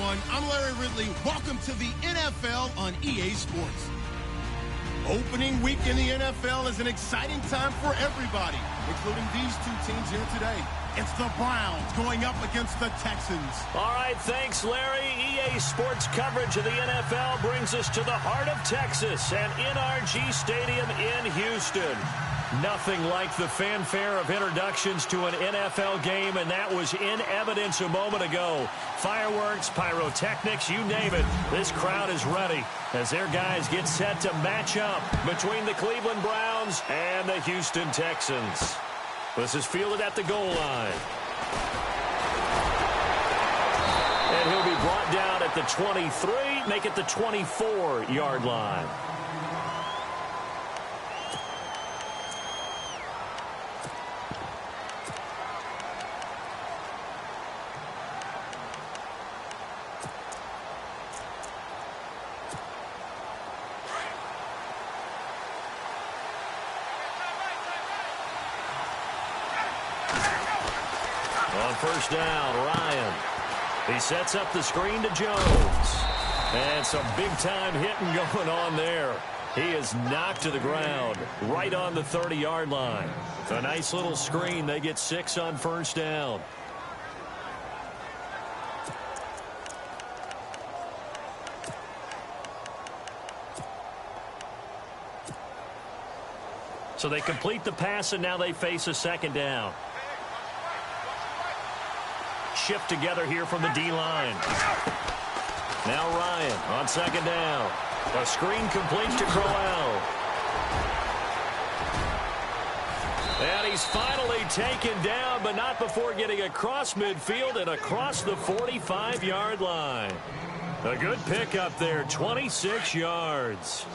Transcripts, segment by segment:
everyone. I'm Larry Ridley. Welcome to the NFL on EA Sports. Opening week in the NFL is an exciting time for everybody, including these two teams here today. It's the Browns going up against the Texans. All right, thanks, Larry. EA Sports coverage of the NFL brings us to the heart of Texas and NRG Stadium in Houston. Nothing like the fanfare of introductions to an NFL game, and that was in evidence a moment ago. Fireworks, pyrotechnics, you name it. This crowd is ready as their guys get set to match up between the Cleveland Browns and the Houston Texans. This is fielded at the goal line. And he'll be brought down at the 23, make it the 24-yard line. On first down, Ryan. He sets up the screen to Jones. And some big-time hitting going on there. He is knocked to the ground right on the 30-yard line. A nice little screen. They get 6 on first down. So they complete the pass, and now they face a second down. Shift together here from the D-line. Now Ryan on second down. A screen completes to Crowell. And he's finally taken down, but not before getting across midfield and across the 45-yard line. A good pickup there, 26 yards.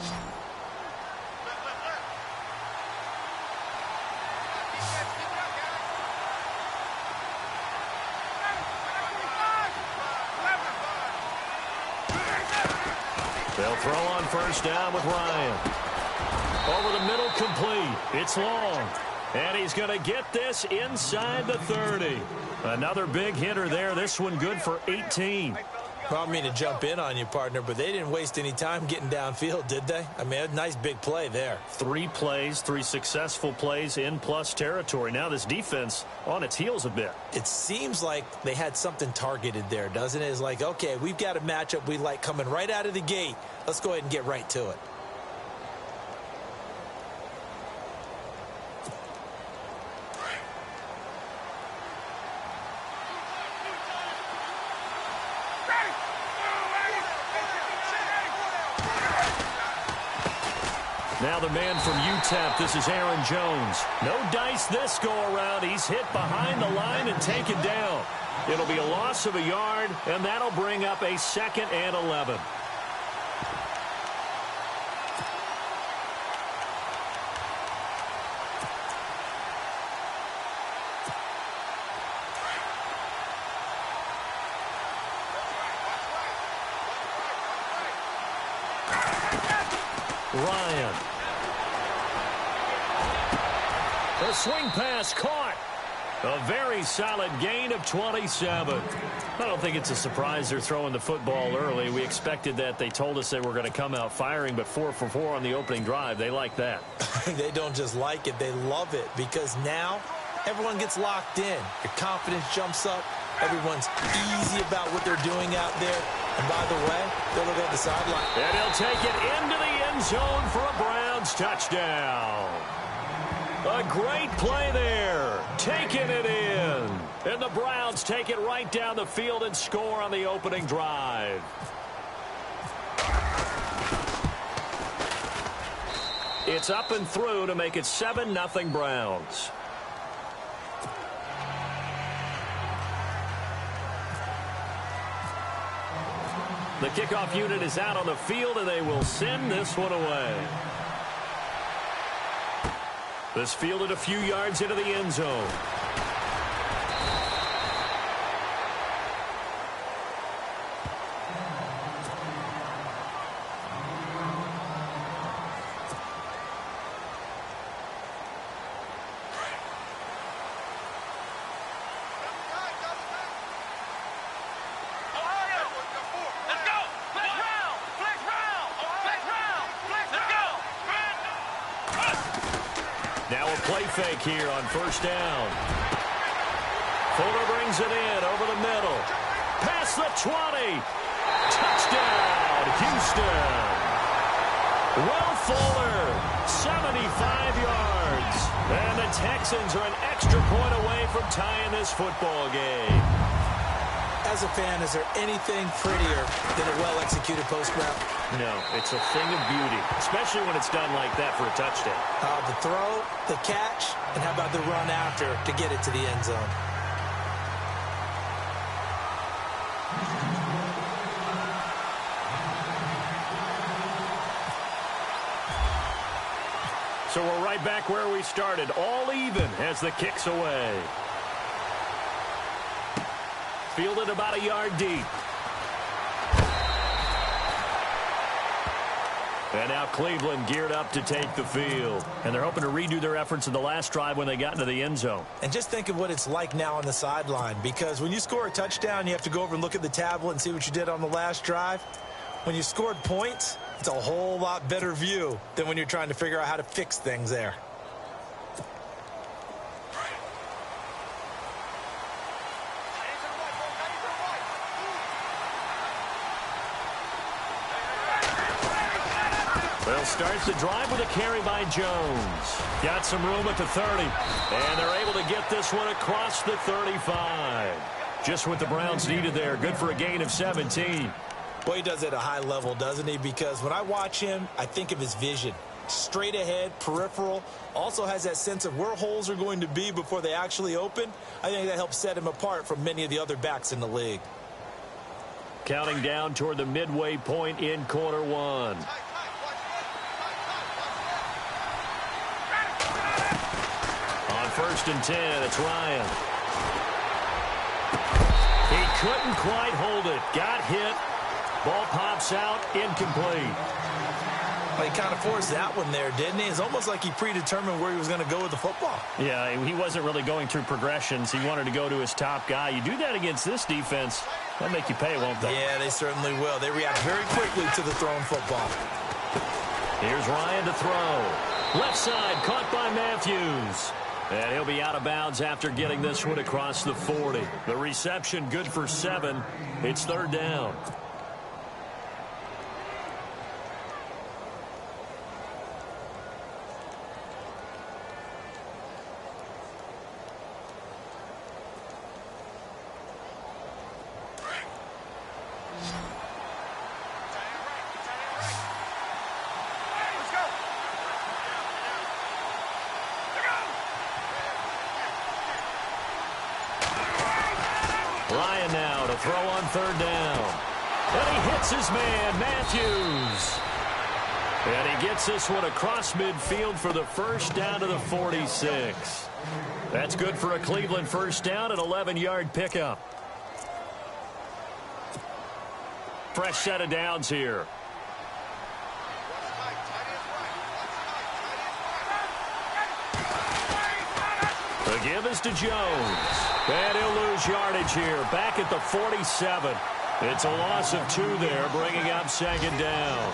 They'll throw on first down with Ryan. Over the middle, complete. It's long. And he's going to get this inside the 30. Another big hitter there. This one good for 18. Well, I mean to jump in on you, partner, but they didn't waste any time getting downfield, did they? I mean, a nice big play there. 3 plays, 3 successful plays in plus territory. Now this defense on its heels a bit. It seems like they had something targeted there, doesn't it? It's like, okay, we've got a matchup we like coming right out of the gate. Let's go ahead and get right to it. Now the man from UTEP, this is Aaron Jones. No dice this go-around. He's hit behind the line and taken down. It'll be a loss of a yard, and that'll bring up a 2nd and 11. Ryan. The swing pass caught. A very solid gain of 27. I don't think it's a surprise they're throwing the football early. We expected that. They told us they were going to come out firing, but 4 for 4 on the opening drive. They like that. They don't just like it. They love it because now everyone gets locked in. Your confidence jumps up. Everyone's easy about what they're doing out there. And by the way, they'll look at the sideline. And he'll take it into the end zone for a Browns touchdown. A great play there. Taking it in. And the Browns take it right down the field and score on the opening drive. It's up and through to make it 7-0 Browns. The kickoff unit is out on the field, and they will send this one away. This fielded a few yards into the end zone. play fake here on first down. Fuller brings it in over the middle. Past the 20. Touchdown, Houston. Will Fuller, 75 yards. And the Texans are an extra point away from tying this football game. As a fan, is there anything prettier than a well-executed post route? No, it's a thing of beauty, especially when it's done like that for a touchdown. The throw, the catch, and how about the run after to get it to the end zone? So we're right back where we started, all even as the kick's away. Fielded about a yard deep. And now Cleveland geared up to take the field. And they're hoping to redo their efforts in the last drive when they got into the end zone. And just think of what it's like now on the sideline, because when you score a touchdown, you have to go over and look at the tablet and see what you did on the last drive. When you scored points, it's a whole lot better view than when you're trying to figure out how to fix things there. Well, starts the drive with a carry by Jones. Got some room at the 30. And they're able to get this one across the 35. Just what the Browns needed there. Good for a gain of 17. Boy, he does it at a high level, doesn't he? Because when I watch him, I think of his vision. Straight ahead, peripheral. Also has that sense of where holes are going to be before they actually open. I think that helps set him apart from many of the other backs in the league. Counting down toward the midway point in quarter one. On 1st and 10, it's Ryan. He couldn't quite hold it. Got hit. Ball pops out, incomplete. Well, he kind of forced that one there, didn't he? It's almost like he predetermined where he was going to go with the football. Yeah, he wasn't really going through progressions. He wanted to go to his top guy. You do that against this defense, they'll make you pay, won't they? Yeah, they certainly will. They react very quickly to the thrown football. Here's Ryan to throw. Left side, caught by Matthews. And he'll be out of bounds after getting this one across the 40. The reception good for 7. It's 3rd down. Ryan now to throw on 3rd down. And he hits his man, Matthews. And he gets this one across midfield for the first down to the 46. That's good for a Cleveland first down, an 11-yard pickup. Fresh set of downs here. The give is to Jones. And he'll lose yardage here. Back at the 47. It's a loss of 2 there, bringing up 2nd down.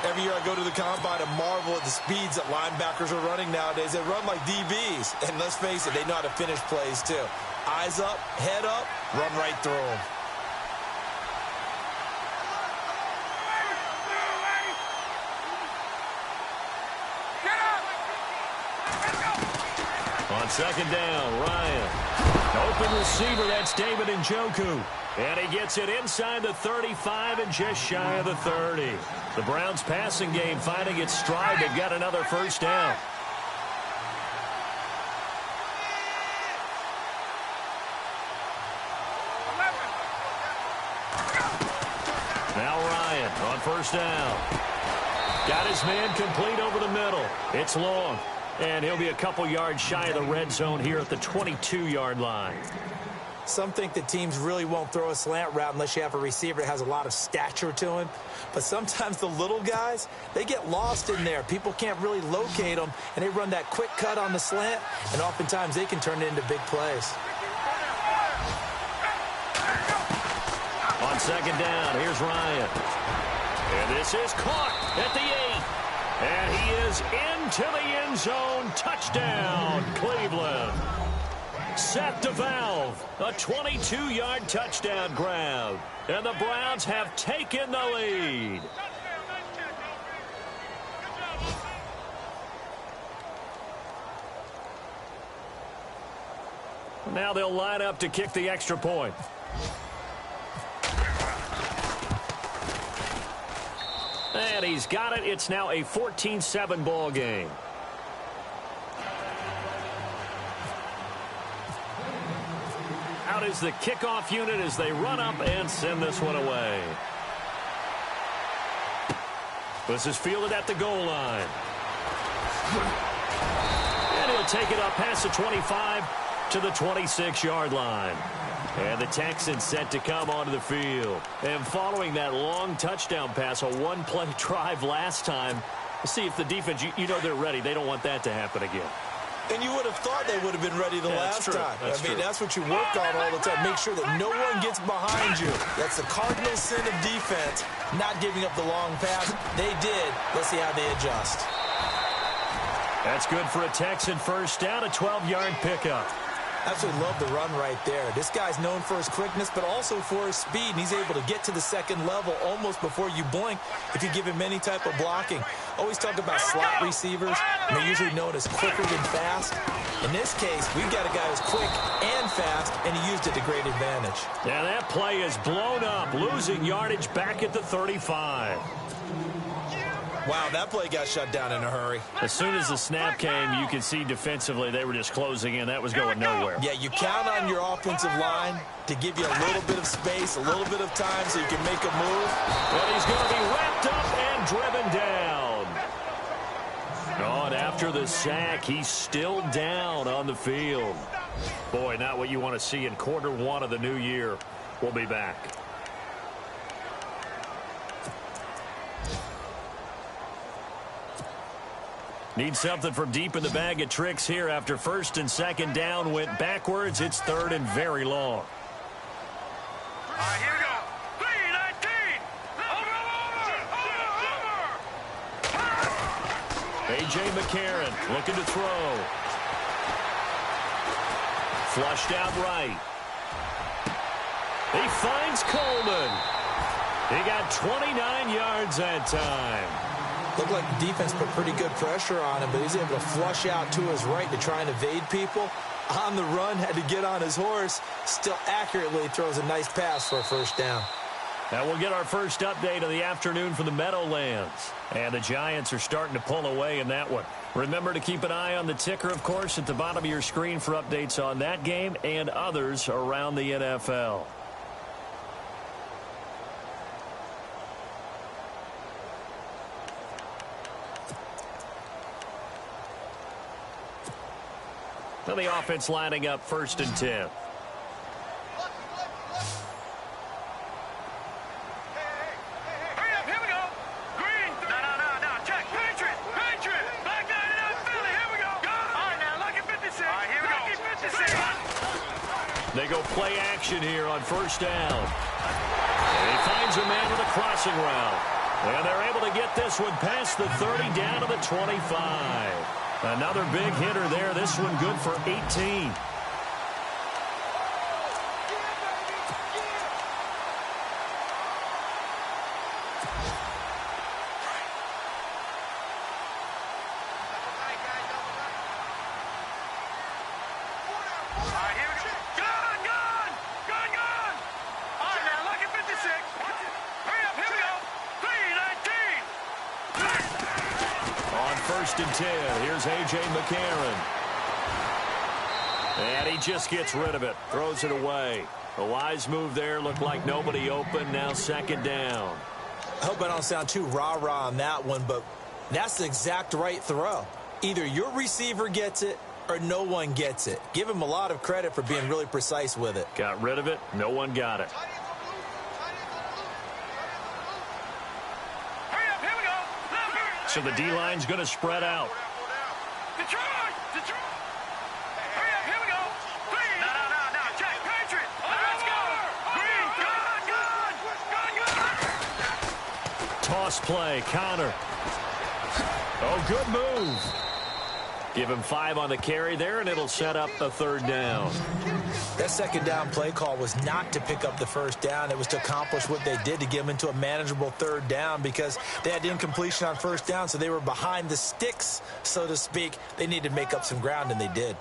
Every year I go to the combine and marvel at the speeds that linebackers are running nowadays. They run like DBs. And let's face it, they know how to finish plays too. Eyes up, head up, run right through them. On 2nd down, Ryan. Open receiver, that's David Njoku. And he gets it inside the 35 and just shy of the 30. The Browns' passing game finding its stride. They've got another first down. Now Ryan on 1st down. Got his man complete over the middle. It's long. And he'll be a couple yards shy of the red zone here at the 22-yard line. Some think that teams really won't throw a slant route unless you have a receiver that has a lot of stature to him. But sometimes the little guys, they get lost in there. People can't really locate them, and they run that quick cut on the slant, and oftentimes they can turn it into big plays. On 2nd down, here's Ryan. And this is caught at the 8. And he is into the end zone. Touchdown, Cleveland. Set to valve. A 22-yard touchdown grab. And the Browns have taken the lead. Now they'll line up to kick the extra point. And he's got it. It's now a 14-7 ball game. Out is the kickoff unit as they run up and send this one away. This is fielded at the goal line. And he'll take it up past the 25 to the 26-yard line. And the Texans set to come onto the field. And following that long touchdown pass, a one-play drive last time, see if the defense, you know they're ready. They don't want that to happen again. And you would have thought they would have been ready the last time. That's what you work on all the time. Make sure that no one gets behind you. That's the cardinal sin of defense, not giving up the long pass. They did. Let's see how they adjust. That's good for a Texan first down, a 12-yard pickup. Absolutely love the run right there. This guy's known for his quickness, but also for his speed. And he's able to get to the second level almost before you blink if you give him any type of blocking. Always talk about slot receivers, and they're usually known as quicker than fast. In this case, we've got a guy who's quick and fast, and he used it to great advantage. Yeah, that play is blown up, losing yardage back at the 35. Wow, that play got shut down in a hurry. As soon as the snap came, you could see defensively they were just closing in. That was going nowhere. Yeah, you count on your offensive line to give you a little bit of space, a little bit of time so you can make a move. But he's going to be wrapped up and driven down. Oh, and after the sack, he's still down on the field. Boy, not what you want to see in quarter one of the new year. We'll be back. Need something from deep in the bag of tricks here after first and second down went backwards. It's third and very long. All right, here we go. 3-19. Over. A.J. McCarron looking to throw. Flushed out right. He finds Coleman. He got 29 yards that time. Looked like the defense put pretty good pressure on him, but he's able to flush out to his right to try and evade people. On the run, had to get on his horse. Still accurately throws a nice pass for a first down. Now we'll get our first update of the afternoon from the Meadowlands. And the Giants are starting to pull away in that one. Remember to keep an eye on the ticker, of course, at the bottom of your screen for updates on that game and others around the NFL. So the offense lining up first and 10. Hurry up, here we go. Green. No. Check. Patriot. Black 99 Philly. Here we go. All right, now, lucky 56. All right, here we go. Lucky 56. They go play action here on first down. And he finds a man with a crossing route. And they're able to get this one past the 30 down to the 25. Another big hitter there. This one good for 18. First and 10. Here's A.J. McCarron. And he just gets rid of it. Throws it away. A wise move there. Looked like nobody open. Now second down. I hope I don't sound too rah-rah on that one, but that's the exact right throw. Either your receiver gets it or no one gets it. Give him a lot of credit for being really precise with it. Got rid of it. No one got it. So the D-line's going to spread out. Detroit! Hurry up, here we go. No. Check. Patriot. Let's go. Green. Gun. Toss play. Connor. Oh, good move. Give him 5 on the carry there, and it'll set up a 3rd down. That 2nd down play call was not to pick up the 1st down. It was to accomplish what they did, to get them into a manageable 3rd down, because they had incompletion on 1st down, so they were behind the sticks, so to speak. They needed to make up some ground, and they did.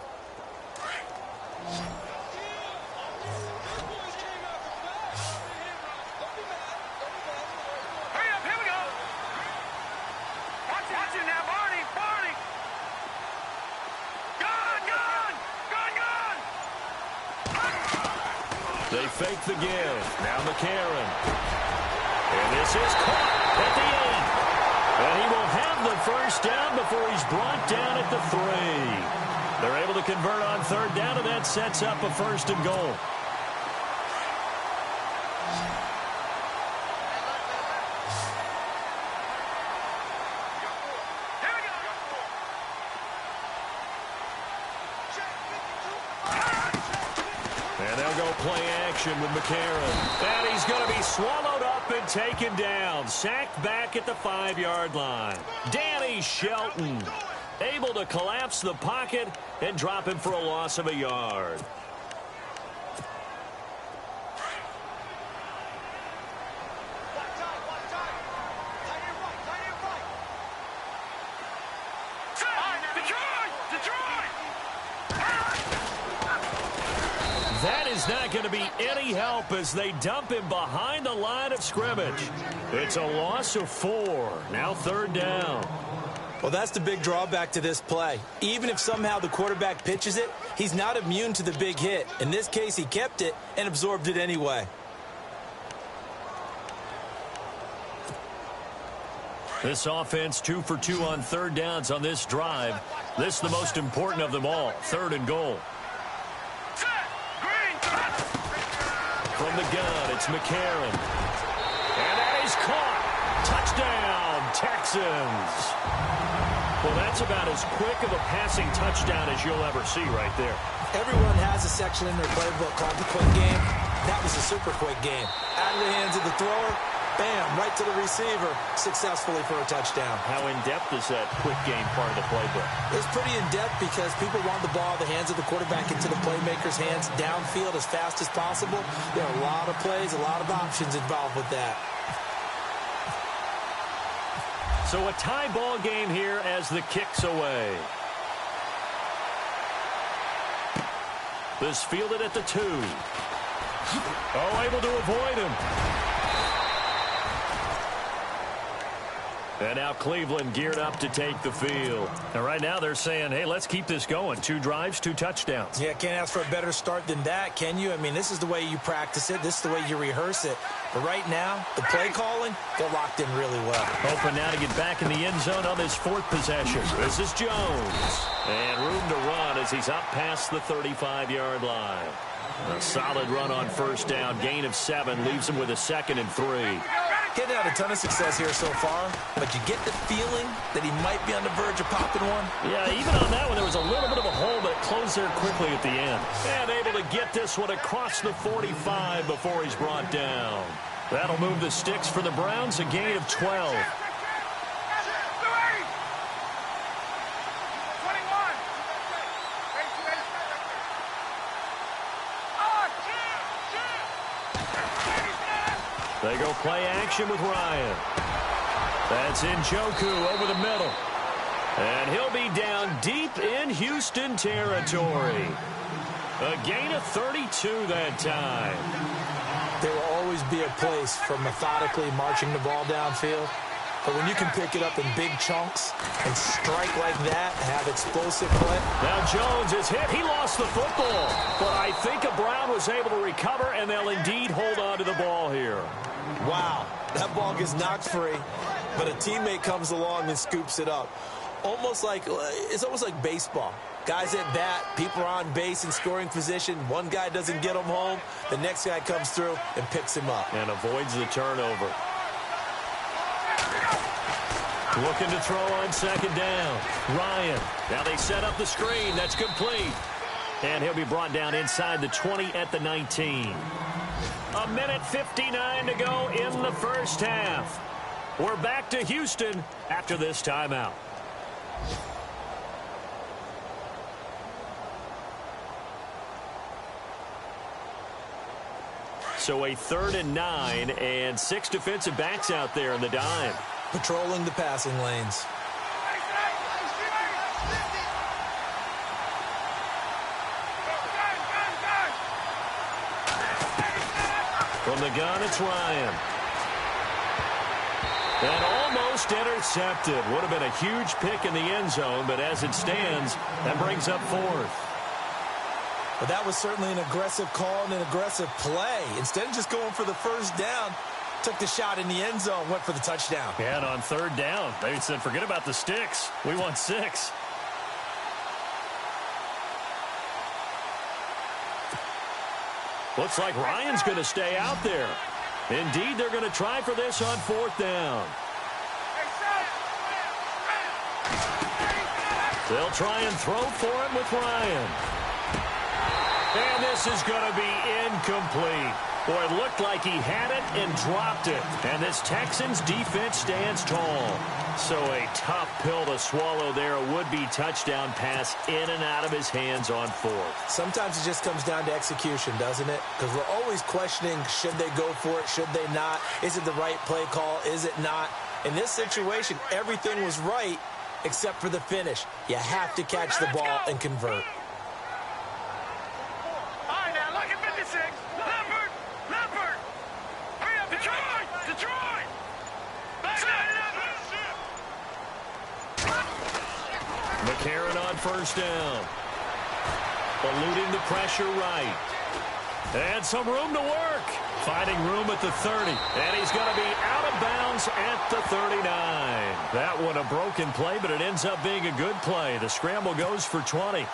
They fake the give. Now McCarron. And this is caught at the 8. And he will have the 1st down before he's brought down at the 3. They're able to convert on 3rd down, and that sets up a 1st and goal. Play action with McCarron. And he's going to be swallowed up and taken down. Sacked back at the 5-yard line. Danny Shelton able to collapse the pocket and drop him for a loss of a yard. That is not going to be any help as they dump him behind the line of scrimmage. It's a loss of 4. Now 3rd down. Well, that's the big drawback to this play. Even if somehow the quarterback pitches it, he's not immune to the big hit. In this case, he kept it and absorbed it anyway. This offense 2 for 2 on 3rd downs on this drive. This is the most important of them all. 3rd and goal. From the gun, it's McCarron. And that is caught. Touchdown, Texans. Well, that's about as quick of a passing touchdown as you'll ever see right there. Everyone has a section in their playbook called the quick game. That was a super quick game. Out of the hands of the thrower, bam, right to the receiver, successfully for a touchdown. How in-depth is that quick game part of the playbook? It's pretty in-depth because people want the ball in the hands of the quarterback into the playmaker's hands downfield as fast as possible. There are a lot of plays, a lot of options involved with that. So a tie ball game here as the kick's away. This fielded at the 2. Oh, able to avoid him. And now Cleveland geared up to take the field. And right now they're saying, hey, let's keep this going. 2 drives, 2 touchdowns. Yeah, can't ask for a better start than that, can you? I mean, this is the way you practice it. This is the way you rehearse it. But right now, the play calling, they're locked in really well. Hoping now to get back in the end zone on this 4th possession. This is Jones. And room to run as he's up past the 35-yard line. A solid run on 1st down. Gain of 7 leaves him with a 2nd and 3. Getting out a ton of success here so far, but you get the feeling that he might be on the verge of popping one. Yeah, even on that one, there was a little bit of a hole, but closed there quickly at the end. And able to get this one across the 45 before he's brought down. That'll move the sticks for the Browns, a gain of 12. They go play action with Ryan. That's Njoku over the middle. And he'll be down deep in Houston territory. A gain of 32 that time. There will always be a place for methodically marching the ball downfield. But when you can pick it up in big chunks and strike like that, have explosive play. Now Jones is hit. He lost the football. But I think Brown was able to recover, and they'll indeed hold on to the ball here. Wow, that ball gets knocked free, but a teammate comes along and scoops it up. It's almost like baseball. Guys at bat, people are on base in scoring position. One guy doesn't get him home. The next guy comes through and picks him up. And avoids the turnover. Looking to throw on 2nd down. Ryan. Now they set up the screen. That's complete. And he'll be brought down inside the 20 at the 19. A minute 59 to go in the 1st half. We're back to Houston after this timeout. So a 3rd and 9 and 6 defensive backs out there in the dime. Patrolling the passing lanes. From the gun, it's Ryan. And almost intercepted. Would have been a huge pick in the end zone, but as it stands, that brings up 4th. But that was certainly an aggressive call and an aggressive play. Instead of just going for the first down, took the shot in the end zone, went for the touchdown. Yeah, and on 3rd down, they said, forget about the sticks. We want 6. Looks like Ryan's going to stay out there. Indeed, they're going to try for this on 4th down. They'll try and throw for him with Ryan. And this is going to be incomplete. Boy, it looked like he had it and dropped it. And this Texans defense stands tall. So a tough pill to swallow there. A would-be touchdown pass in and out of his hands on 4th. Sometimes it just comes down to execution, doesn't it? Because we're always questioning, should they go for it, should they not? Is it the right play call, is it not? In this situation, everything was right except for the finish. You have to catch the ball and convert. McCarron on 1st down. Eluding the pressure right. And some room to work. Finding room at the 30. And he's going to be out of bounds at the 39. That one a broken play, but it ends up being a good play. The scramble goes for 20.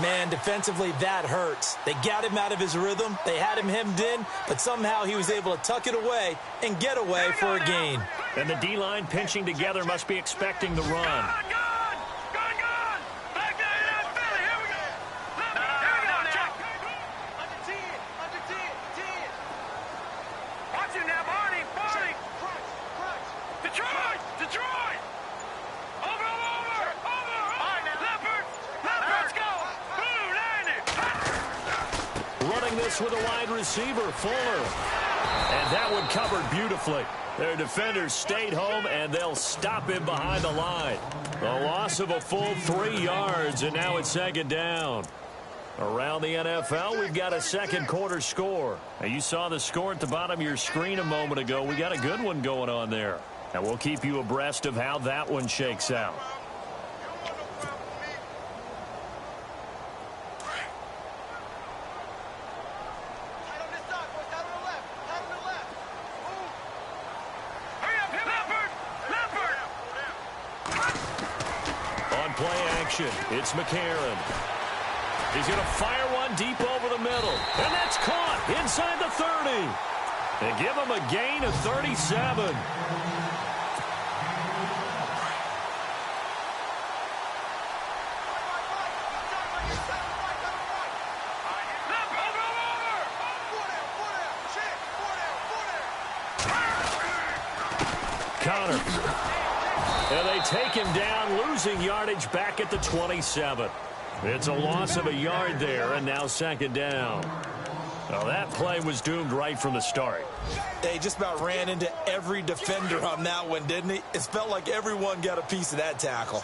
Man, defensively, that hurts. They got him out of his rhythm. They had him hemmed in, but somehow he was able to tuck it away and get away for a gain. And the D-line pinching together must be expecting the run. With a wide receiver, Fuller. And that one covered beautifully. Their defenders stayed home, and they'll stop him behind the line. A loss of a full 3 yards, and now it's 2nd down. Around the NFL, we've got a 2nd quarter score. Now, you saw the score at the bottom of your screen a moment ago. We got a good one going on there. And we'll keep you abreast of how that one shakes out. It's McCarron. He's going to fire one deep over the middle. And that's caught inside the 30. They give him a gain of 37. Connor. And they take him down, losing yardage back at the 27. It's a loss of a yard there, and now 2nd down. Well, that play was doomed right from the start. They just about ran into every defender on that one, didn't he? It felt like everyone got a piece of that tackle.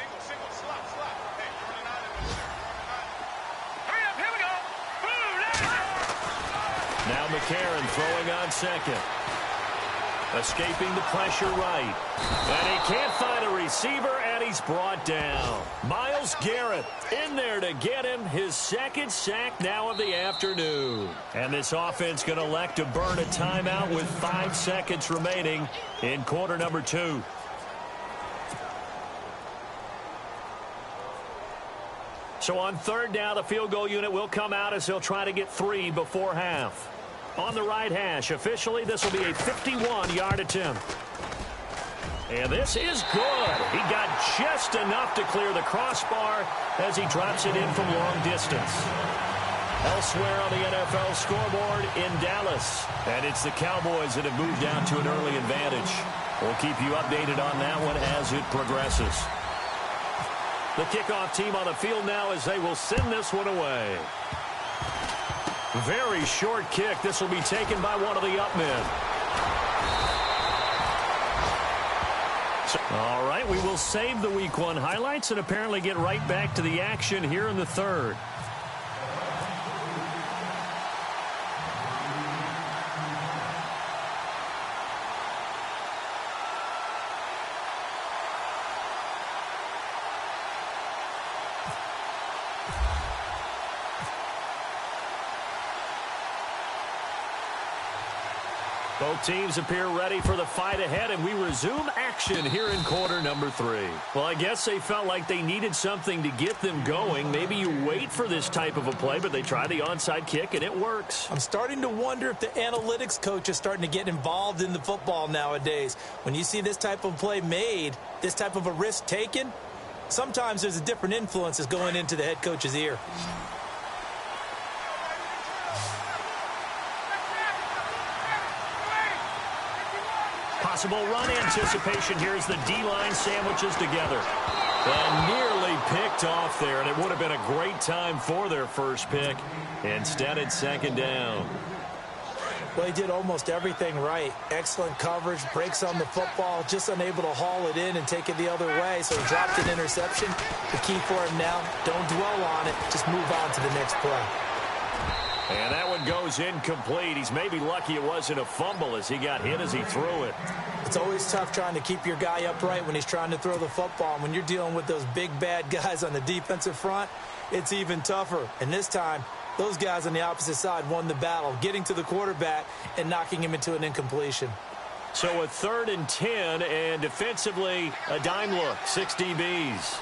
Now McCarron throwing on 2nd. Escaping the pressure right. And he can't find a receiver, and he's brought down. Myles Garrett in there to get him his 2nd sack now of the afternoon. And this offense going to elect to burn a timeout with 5 seconds remaining in quarter number 2. So on 3rd down, the field goal unit will come out as they'll try to get 3 before half. On the right hash, officially, this will be a 51-yard attempt. And this is good. He got just enough to clear the crossbar as he drops it in from long distance. Elsewhere on the NFL scoreboard in Dallas. And it's the Cowboys that have moved down to an early advantage. We'll keep you updated on that one as it progresses. The kickoff team on the field now as they will send this one away. Very short kick. This will be taken by one of the up men. All right, we will save the Week 1 highlights and apparently get right back to the action here in the third. Both teams appear ready for the fight ahead, and we resume action here in quarter number 3. Well, I guess they felt like they needed something to get them going. Maybe you wait for this type of a play, but they try the onside kick, and it works. I'm starting to wonder if the analytics coach is starting to get involved in the football nowadays. When you see this type of play made, this type of a risk taken, sometimes there's a different influence that's going into the head coach's ear. Possible run anticipation here as the D-line sandwiches together. And nearly picked off there, and it would have been a great time for their first pick. Instead, it's second down. Well, he did almost everything right. Excellent coverage, breaks on the football, just unable to haul it in and take it the other way, so he dropped an interception. The key for him now, don't dwell on it, just move on to the next play. And that one goes incomplete. He's maybe lucky it wasn't a fumble as he got hit as he threw it. It's always tough trying to keep your guy upright when he's trying to throw the football. And when you're dealing with those big, bad guys on the defensive front, it's even tougher. And this time, those guys on the opposite side won the battle, getting to the quarterback and knocking him into an incompletion. So a 3rd and 10, and defensively, a dime look, 6 DBs.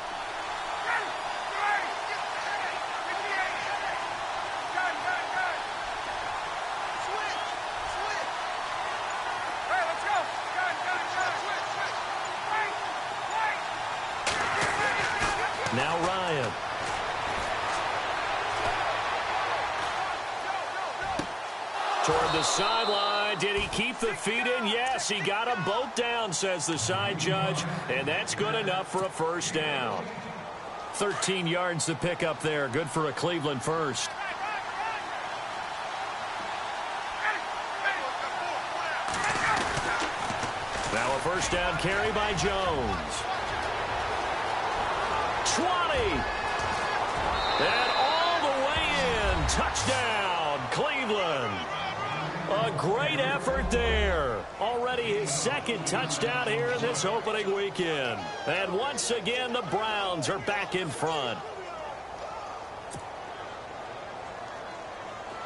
Now Ryan. Toward the sideline. Did he keep the feet in? Yes, he got them both down, says the side judge. And that's good enough for a first down. 13 yards to pick up there. Good for a Cleveland first. Now a first down carry by Jones. 20. And all the way in. Touchdown, Cleveland. A great effort there. Already his 2nd touchdown here in this opening weekend. And once again, the Browns are back in front.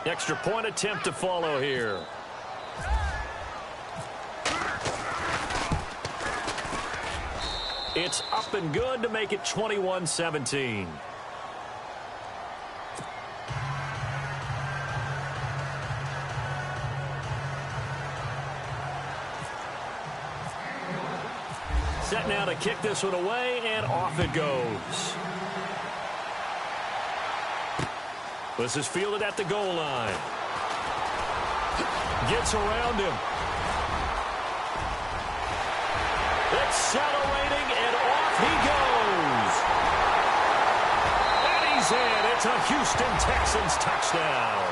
Extra point attempt to follow here. It's up and good to make it 21-17. Set now to kick this one away, and off it goes. This is fielded at the goal line. Gets around him. Accelerating, and off he goes. And he's in. It's a Houston Texans touchdown.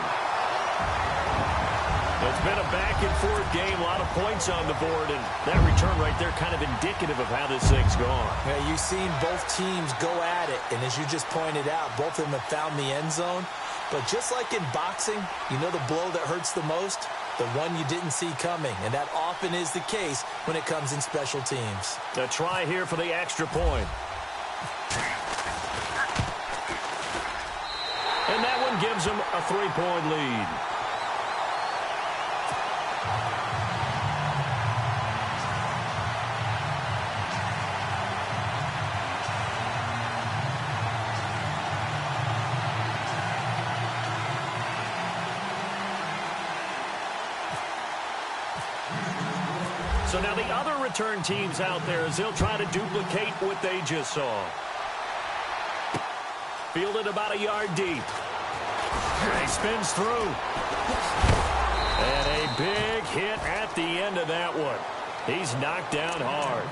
It's been a back-and-forth game, a lot of points on the board, and that return right there kind of indicative of how this thing's gone. Yeah, you've seen both teams go at it, and as you just pointed out, both of them have found the end zone. But just like in boxing, you know the blow that hurts the most? The one you didn't see coming, and that often is the case when it comes in special teams. A try here for the extra point. And that one gives them a 3-point lead. So now the other return teams out there as they'll try to duplicate what they just saw. Fielded about a yard deep. He spins through. And a big hit at the end of that one. He's knocked down hard.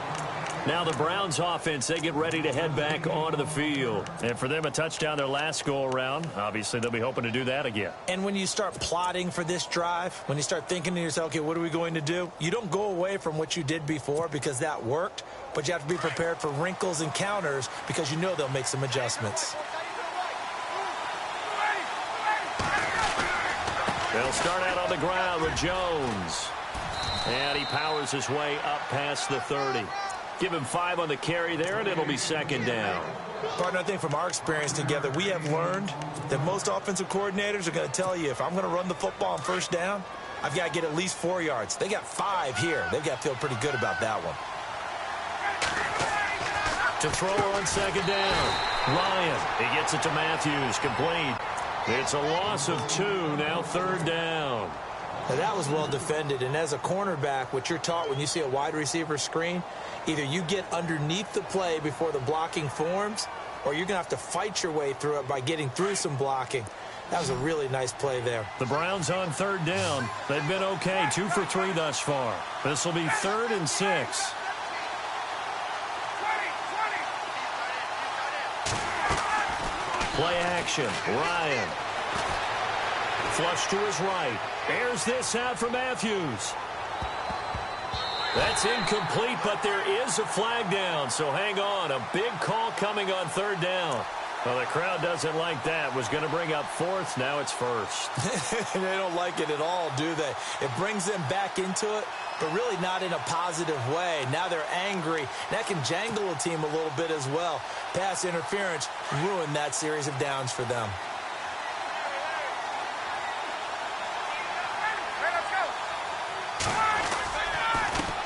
Now the Browns offense, they get ready to head back onto the field. And for them, a touchdown their last go-around. Obviously, they'll be hoping to do that again. And when you start plotting for this drive, when you start thinking to yourself, okay, what are we going to do? You don't go away from what you did before because that worked, but you have to be prepared for wrinkles and counters because you know they'll make some adjustments. They'll start out on the ground with Jones. And he powers his way up past the 30. Give him 5 on the carry there, and it'll be second down. Partner, I think from our experience together, we have learned that most offensive coordinators are going to tell you, if I'm going to run the football on first down, I've got to get at least 4 yards. They got 5 here. They've got to feel pretty good about that one. To throw on second down. Ryan, he gets it to Matthews, complete. It's a loss of 2, now third down. Now that was well defended, and as a cornerback, what you're taught when you see a wide receiver screen, either you get underneath the play before the blocking forms, or you're going to have to fight your way through it by getting through some blocking. That was a really nice play there. The Browns on third down. They've been okay, 2 for 3 thus far. This will be 3rd and 6. Play action. Ryan. Flush to his right. Airs this out for Matthews. That's incomplete, but there is a flag down, so hang on. A big call coming on third down. Well, the crowd doesn't like that. Was going to bring up 4th. Now it's 1st. They don't like it at all, do they? It brings them back into it, but really not in a positive way. Now they're angry. That can jangle a team a little bit as well. Pass interference ruined that series of downs for them.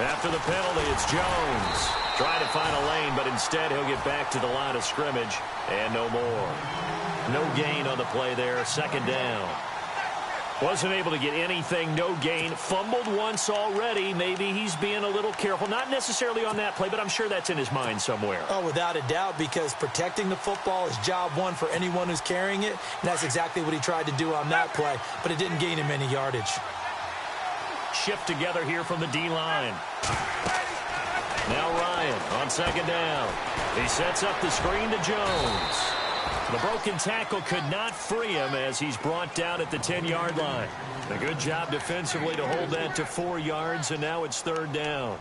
After the penalty, it's Jones. Trying to find a lane, but instead he'll get back to the line of scrimmage, and no more. No gain on the play there, second down. Wasn't able to get anything, no gain. Fumbled once already. Maybe he's being a little careful. Not necessarily on that play, but I'm sure that's in his mind somewhere. Oh, without a doubt, because protecting the football is job one for anyone who's carrying it, and that's exactly what he tried to do on that play, but it didn't gain him any yardage. Shift together here from the D-line. Now Ryan on second down. He sets up the screen to Jones. The broken tackle could not free him as he's brought down at the 10-yard line. A good job defensively to hold that to 4 yards, and now it's third down.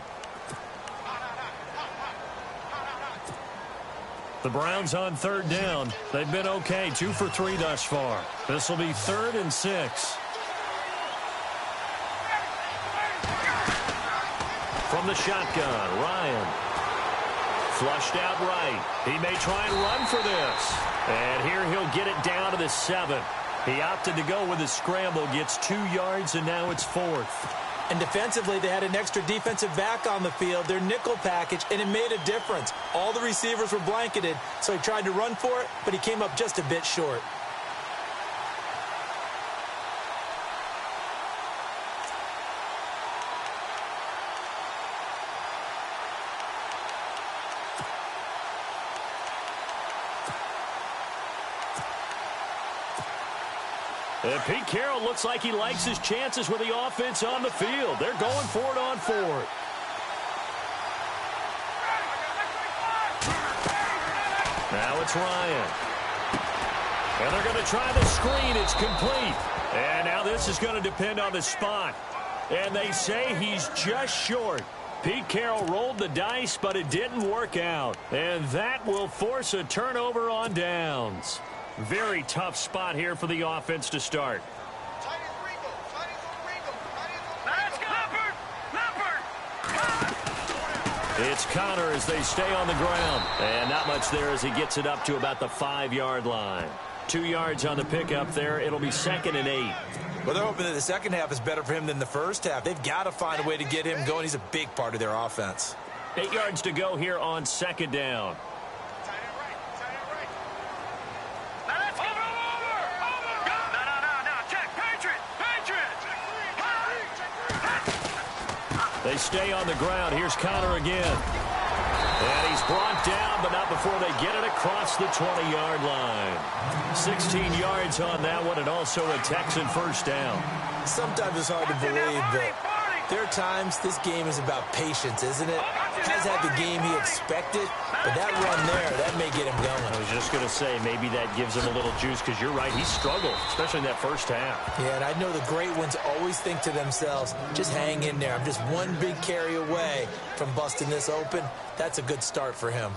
The Browns on third down. They've been okay, 2 for 3 thus far. This will be 3rd and 6. From the shotgun, Ryan. Flushed out right. He may try and run for this. And here he'll get it down to the 7. He opted to go with a scramble, gets 2 yards, and now it's 4th. And defensively, they had an extra defensive back on the field, their nickel package, and it made a difference. All the receivers were blanketed, so he tried to run for it, but he came up just a bit short. And Pete Carroll looks like he likes his chances with the offense on the field. They're going for it on 4th. Now it's Ryan. And they're going to try the screen. It's complete. And now this is going to depend on the spot. And they say he's just short. Pete Carroll rolled the dice, but it didn't work out. And that will force a turnover on downs. Very tough spot here for the offense to start. It's Connor as they stay on the ground. And not much there as he gets it up to about the 5-yard line. 2 yards on the pickup there. It'll be 2nd and 8. Well, they're hoping that the second half is better for him than the first half. They've got to find a way to get him going. He's a big part of their offense. 8 yards to go here on second down. They stay on the ground. Here's Connor again. And he's brought down, but not before they get it across the 20-yard line. 16 yards on that one, and also a Texan first down. Sometimes it's hard to believe that There are times this game is about patience, isn't it? Has had the game he expected, but that run there, that may get him going. I was just going to say, maybe that gives him a little juice, because you're right, he struggled, especially in that first half. Yeah, and I know the great ones always think to themselves, just hang in there. I'm just one big carry away from busting this open. That's a good start for him.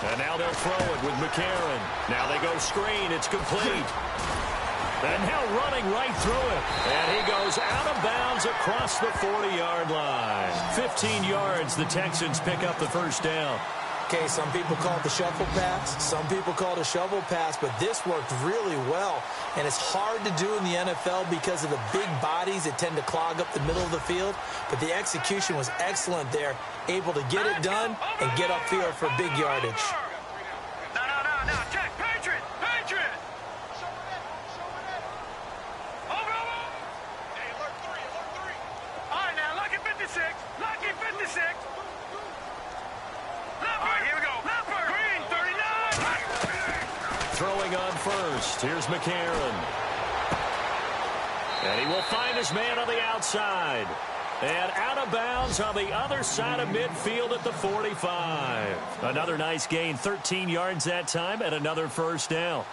And now they'll throw it with McCarron. Now they go screen. It's complete. And now running right through it. And he goes out of bounds across the 40-yard line. 15 yards. The Texans pick up the first down. Okay, some people call it the shuffle pass. Some people call it a shovel pass, but this worked really well. And it's hard to do in the NFL because of the big bodies that tend to clog up the middle of the field. But the execution was excellent there, able to get it done and get upfield for big yardage. No, check, Patriot. Over. Hey, alert three. All right, now, lucky 56. All right, here we go. Green, 39. Throwing on first. Here's McCarron. And he will find his man on the outside. And out of bounds on the other side of midfield at the 45. Another nice gain, 13 yards that time, and another first down.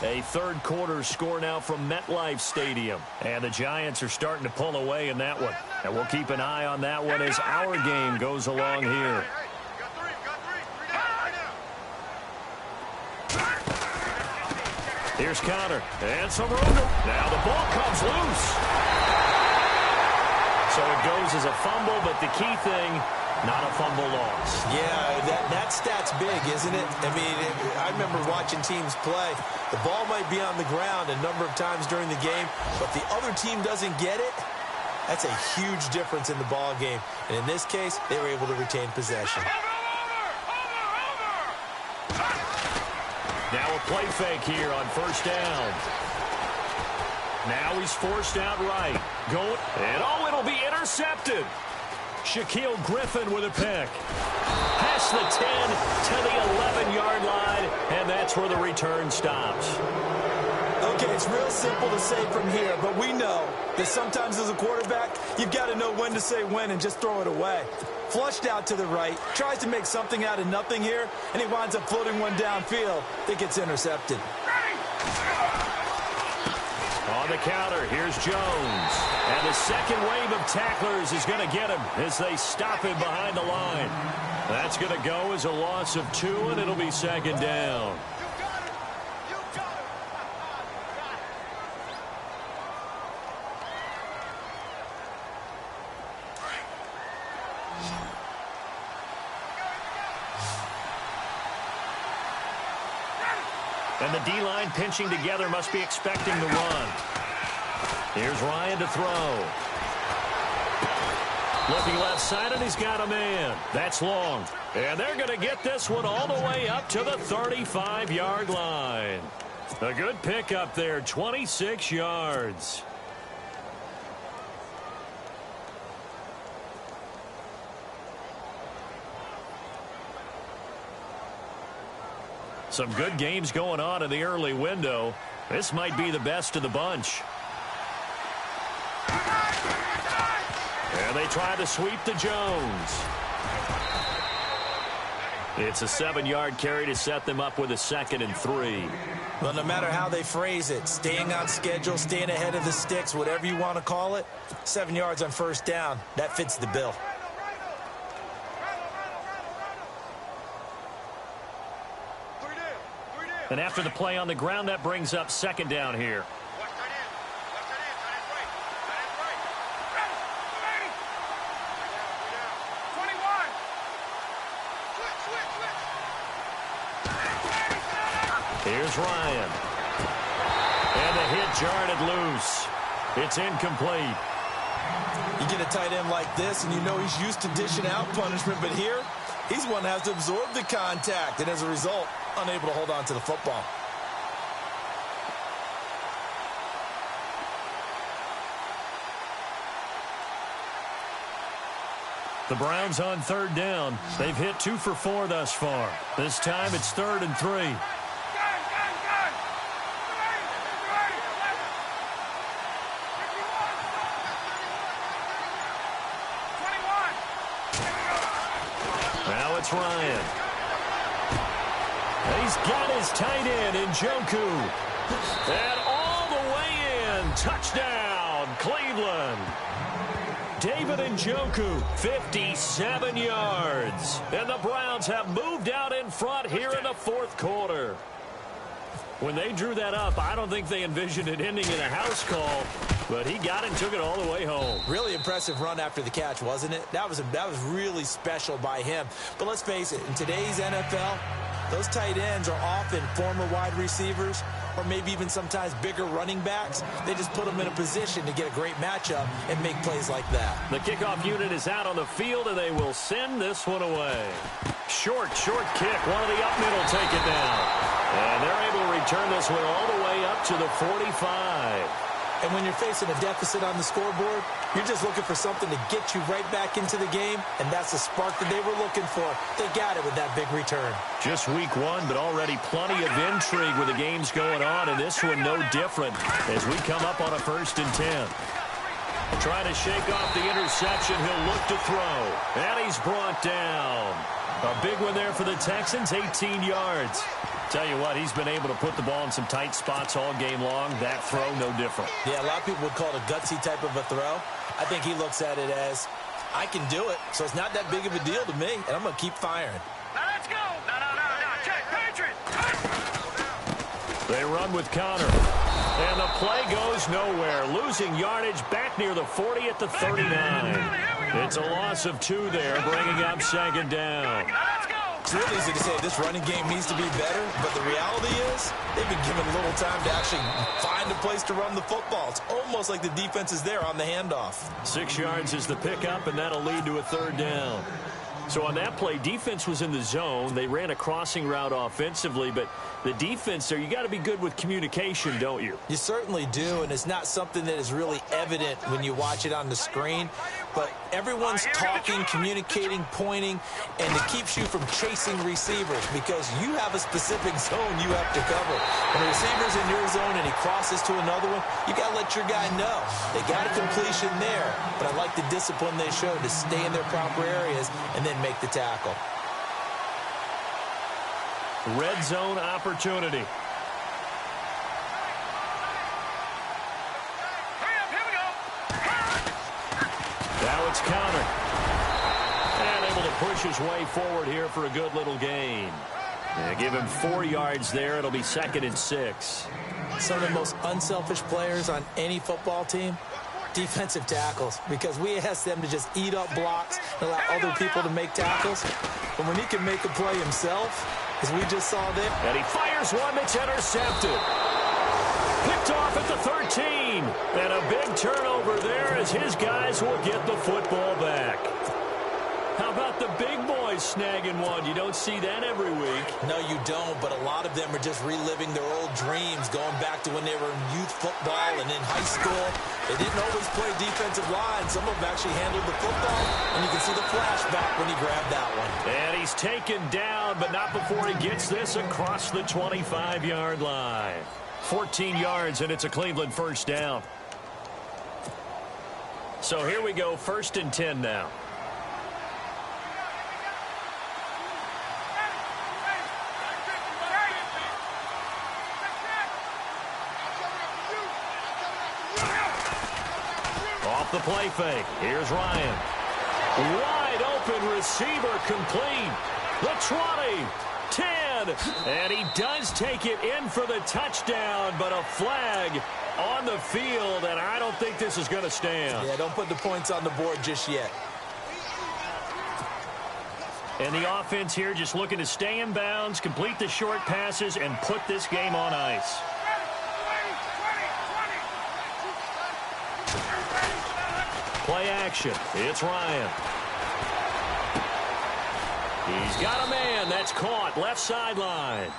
A third quarter score now from MetLife Stadium. And the Giants are starting to pull away in that one. And we'll keep an eye on that one as our game goes along here. Here's Connor. And some room. Now the ball comes loose. So it goes as a fumble, but the key thing, not a fumble loss. Yeah, that stat's big, isn't it? I mean, I remember watching teams play. The ball might be on the ground a number of times during the game, but the other team doesn't get it. That's a huge difference in the ball game. And in this case, they were able to retain possession. Now a play fake here on first down. Now he's forced out right. Going, and it'll be intercepted. Shaquille Griffin with a pick. Past the 10 to the 11-yard line, and that's where the return stops. Okay, it's real simple to say from here, but we know that sometimes as a quarterback, you've got to know when to say when and just throw it away. Flushed out to the right, tries to make something out of nothing here, and he winds up floating one downfield that gets intercepted. On the counter, here's Jones. And the second wave of tacklers is going to get him as they stop him behind the line. That's going to go as a loss of 2, and it'll be second down. And the D-line pinching together must be expecting the run. Here's Ryan to throw. Looking left side, and he's got a man. That's long. And they're going to get this one all the way up to the 35-yard line. A good pickup there, 26 yards. Some good games going on in the early window. This might be the best of the bunch. And they try to sweep to Jones. It's a 7-yard carry to set them up with a 2nd and 3. Well, no matter how they phrase it, staying on schedule, staying ahead of the sticks, whatever you want to call it, 7 yards on first down, that fits the bill. And after the play on the ground, that brings up second down here. Here's Ryan. And the hit jarred it loose. It's incomplete. You get a tight end like this, and you know he's used to dishing out punishment, but here, he's one that has to absorb the contact, and as a result, unable to hold on to the football. The Browns on third down. They've hit 2 for 4 thus far. This time it's 3rd and 3. Now it's Ryan. He's got his tight end in Njoku. And all the way in. Touchdown, Cleveland. David Njoku, 57 yards. And the Browns have moved out in front here in the 4th quarter. When they drew that up, I don't think they envisioned it ending in a house call, but he got it and took it all the way home. Really impressive run after the catch, wasn't it? That was really special by him. But let's face it, in today's NFL, those tight ends are often former wide receivers or maybe even sometimes bigger running backs. They just put them in a position to get a great matchup and make plays like that. The kickoff unit is out on the field, and they will send this one away. Short kick. One of the up middle take it down. And they're able to return this one all the way up to the 45. And when you're facing a deficit on the scoreboard, you're just looking for something to get you right back into the game, and that's the spark that they were looking for. They got it with that big return. Just week 1, but already plenty of intrigue with the games going on, and this one no different as we come up on a 1st and 10. Trying to shake off the interception. He'll look to throw, and he's brought down. A big one there for the Texans, 18 yards. Tell you what, he's been able to put the ball in some tight spots all game long. That throw, no different. Yeah, a lot of people would call it a gutsy type of a throw. I think he looks at it as, I can do it, so it's not that big of a deal to me, and I'm going to keep firing. Now let's go. No. Check, Patriot. They run with Connor. And the play goes nowhere. Losing yardage back near the 40 at the 39. It's a loss of 2 there, bringing up 2nd down. It's really easy to say this running game needs to be better, but the reality is they've been given little time to actually find a place to run the football. It's almost like the defense is there on the handoff. 6 yards is the pickup, and that'll lead to a 3rd down. So on that play, defense was in the zone. They ran a crossing route offensively, but the defense there, you got to be good with communication, don't you? You certainly do, and it's not something that is really evident when you watch it on the screen. But everyone's talking, communicating, pointing, and it keeps you from chasing receivers because you have a specific zone you have to cover. When the receiver's in your zone and he crosses to another one, you got to let your guy know. They got a completion there, but I like the discipline they showed to stay in their proper areas and then make the tackle. Red zone opportunity. Now it's Connor. And able to push his way forward here for a good little gain. Yeah, give him 4 yards there. It'll be 2nd and 6. Some of the most unselfish players on any football team, defensive tackles, because we ask them to just eat up blocks and allow other people to make tackles. But when he can make a play himself, as we just saw there. And he fires one that's intercepted. Picked off at the 13. And a big turnover there as his guys will get the football back. How about the big boys snagging one? You don't see that every week. No, you don't, but a lot of them are just reliving their old dreams, going back to when they were in youth football and in high school. They didn't always play defensive line. Some of them actually handled the football, and you can see the flashback when he grabbed that one. And he's taken down, but not before he gets this across the 25-yard line. 14 yards, and it's a Cleveland 1st down. So here we go, 1st and 10 now. Off the play fake. Here's Ryan. Wide open receiver complete. The 20, 10, and he does take it in for the touchdown, but a flag on the field, and I don't think this is going to stand. Yeah, don't put the points on the board just yet. And the offense here just looking to stay in bounds, complete the short passes, and put this game on ice. Play action. It's Ryan. He's got a man. That's caught. Left sideline.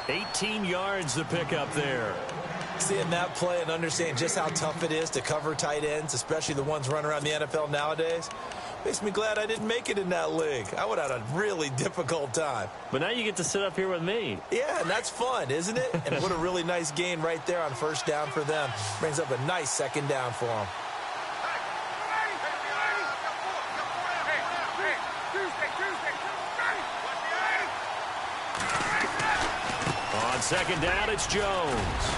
18 yards to pick up there. Seeing that play and understand just how tough it is to cover tight ends, especially the ones running around the NFL nowadays. Makes me glad I didn't make it in that league. I would have had a really difficult time. But now you get to sit up here with me. Yeah, and that's fun, isn't it? And what a really nice gain right there on first down for them. Brings up a nice second down for them. On second down, it's Jones.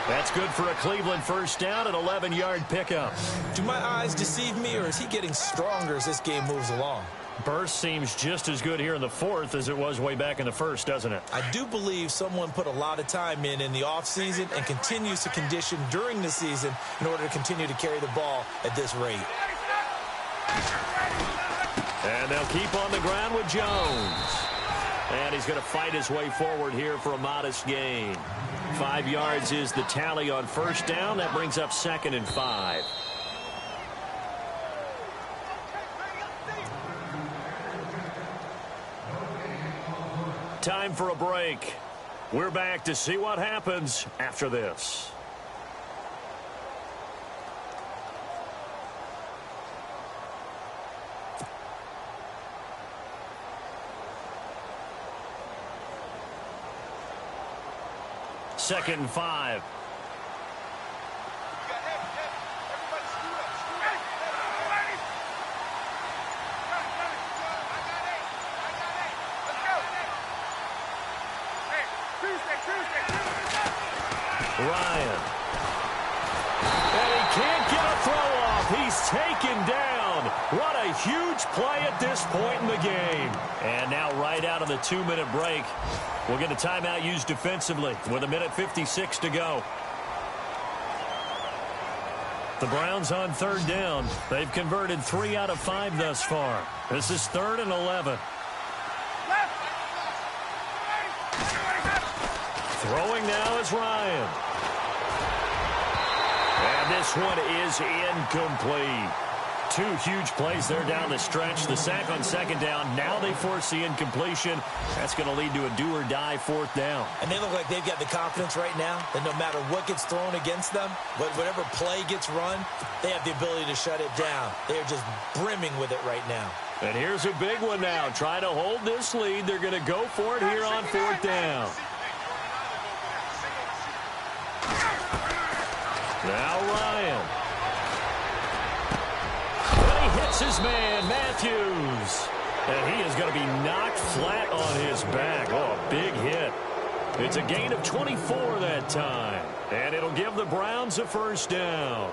That's good for a Cleveland first down, an 11-yard pickup. Do my eyes deceive me, or is he getting stronger as this game moves along? Burst seems just as good here in the fourth as it was way back in the first, doesn't it? I do believe someone put a lot of time in the offseason and continues to condition during the season in order to continue to carry the ball at this rate. And they'll keep on the ground with Jones. And he's going to fight his way forward here for a modest gain. 5 yards is the tally on first down. That brings up 2nd and 5. Time for a break. We're back to see what happens after this. Second and 5. Ryan. And he can't get a throw off. He's taken down. What a huge play at this point in the game. And now right out of the 2-minute break, we'll get a timeout used defensively with 1:56 to go. The Browns on third down. They've converted 3 out of 5 thus far. This is 3rd and 11. Throwing now is Ryan. And this one is incomplete. 2 huge plays there down the stretch. The sack on second down. Now they force the incompletion. That's going to lead to a do-or-die 4th down. And they look like they've got the confidence right now that no matter what gets thrown against them, whatever play gets run, they have the ability to shut it down. They are just brimming with it right now. And here's a big one now. Trying to hold this lead. They're going to go for it here on 4th down. Now Ryan. And he hits his man, Matthews. And he is going to be knocked flat on his back. Oh, a big hit. It's a gain of 24 that time. And it'll give the Browns a first down.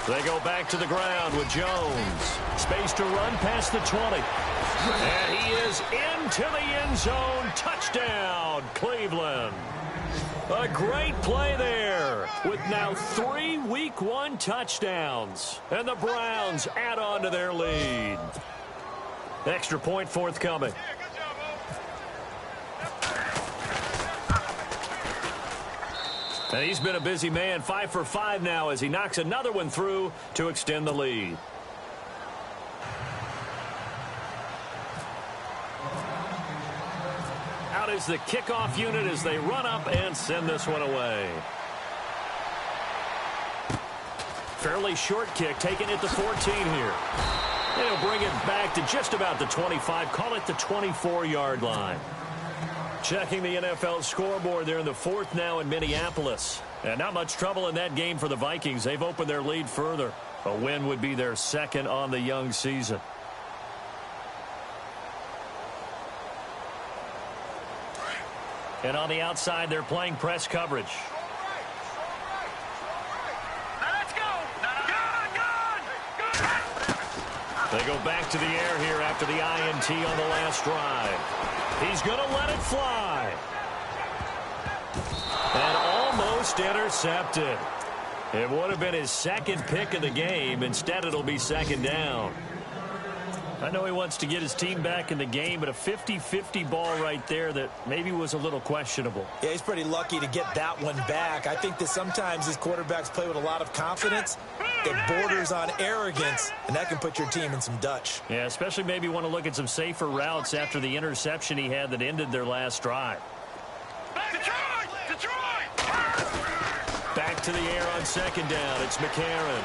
They go back to the ground with Jones. Space to run past the 20. And he is into the end zone. Touchdown, Cleveland. A great play there with now 3 Week 1 touchdowns. And the Browns add on to their lead. Extra point forthcoming. And he's been a busy man, 5 for 5 now as he knocks another one through to extend the lead. Out is the kickoff unit as they run up and send this one away. Fairly short kick, taking it to 14 here. And he'll bring it back to just about the 25, call it the 24-yard line. Checking the NFL scoreboard there in the 4th now in Minneapolis. And not much trouble in that game for the Vikings. They've opened their lead further. A win would be their 2nd on the young season. And on the outside, they're playing press coverage. They go back to the air here after the INT on the last drive. He's going to let it fly. And almost intercepted. It would have been his 2nd pick of the game. Instead, it'll be 2nd down. I know he wants to get his team back in the game, but a 50-50 ball right there that maybe was a little questionable. Yeah, he's pretty lucky to get that one back. I think that sometimes these quarterbacks play with a lot of confidence that borders on arrogance, and that can put your team in some Dutch. Yeah, especially maybe want to look at some safer routes after the interception he had that ended their last drive. Back to the air on second down. It's McCarron.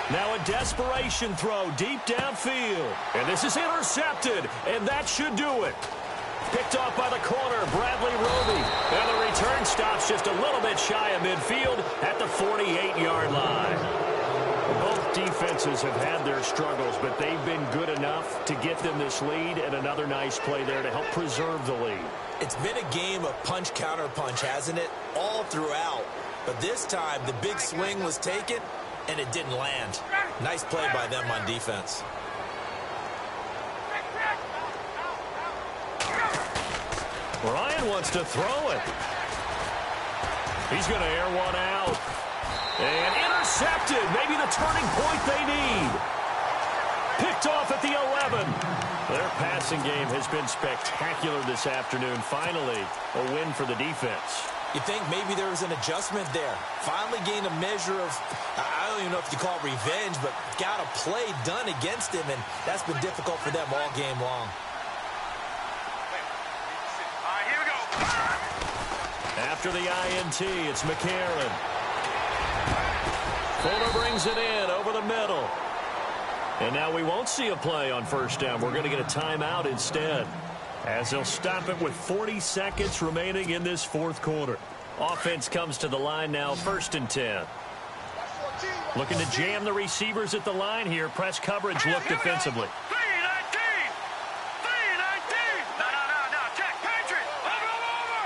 Now a desperation throw deep downfield. And this is intercepted, and that should do it. Picked off by the corner, Bradley Roby. And the return stops just a little bit shy of midfield at the 48-yard line. Both defenses have had their struggles, but they've been good enough to get them this lead, and another nice play there to help preserve the lead. It's been a game of punch-counter-punch, hasn't it? All throughout. But this time, the big swing was taken, and it didn't land. Nice play by them on defense. Ryan wants to throw it. He's going to air one out. And intercepted. Maybe the turning point they need. Picked off at the 11. Their passing game has been spectacular this afternoon. Finally, a win for the defense. You think maybe there was an adjustment there. Finally gained a measure of, I don't even know if you call it revenge, but got a play done against him, and that's been difficult for them all game long. All right, here we go. After the INT, it's McCarron. Fuller brings it in over the middle. And now we won't see a play on first down. We're going to get a timeout instead, as they'll stop it with 40 seconds remaining in this fourth quarter. Offense comes to the line now, 1st and 10. Looking to jam the receivers at the line here. Press coverage look defensively. 3-19. 3-19. No. Check. Patriot. Over.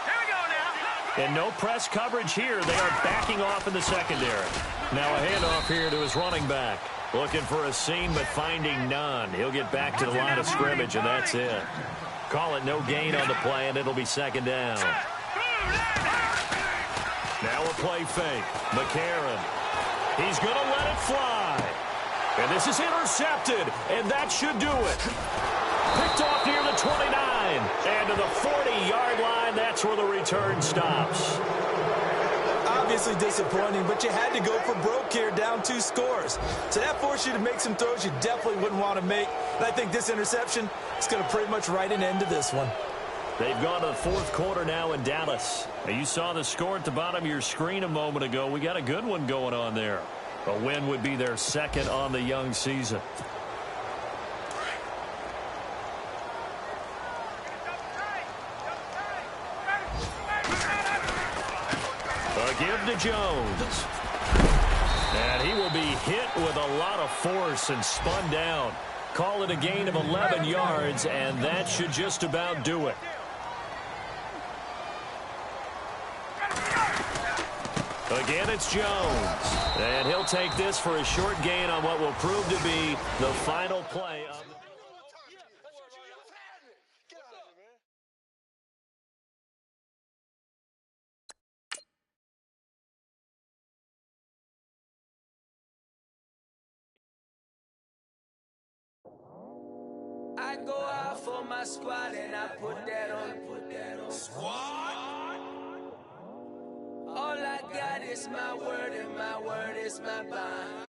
Here we go now. And no press coverage here. They are backing off in the secondary. Now a handoff here to his running back. Looking for a seam, but finding none. He'll get back to the line of scrimmage, and that's it. Call it no gain on the play, and it'll be second down. Now a play fake. McCarron. He's going to let it fly. And this is intercepted, and that should do it. Picked off near the 29. And to the 40-yard line, that's where the return stops. Obviously disappointing, but you had to go for broke here, down 2 scores. So that forced you to make some throws you definitely wouldn't want to make. And I think this interception is going to pretty much write an end to this one. They've gone to the fourth quarter now in Dallas. Now you saw the score at the bottom of your screen a moment ago. We got a good one going on there. A win would be their second on the young season. A give to Jones. And he will be hit with a lot of force and spun down. Call it a gain of 11 yards, and that should just about do it. Again, it's Jones. And he'll take this for a short gain on what will prove to be the final play of the... I go out for my squad and I put that on. Squad? All I got is my word and my word is my bond.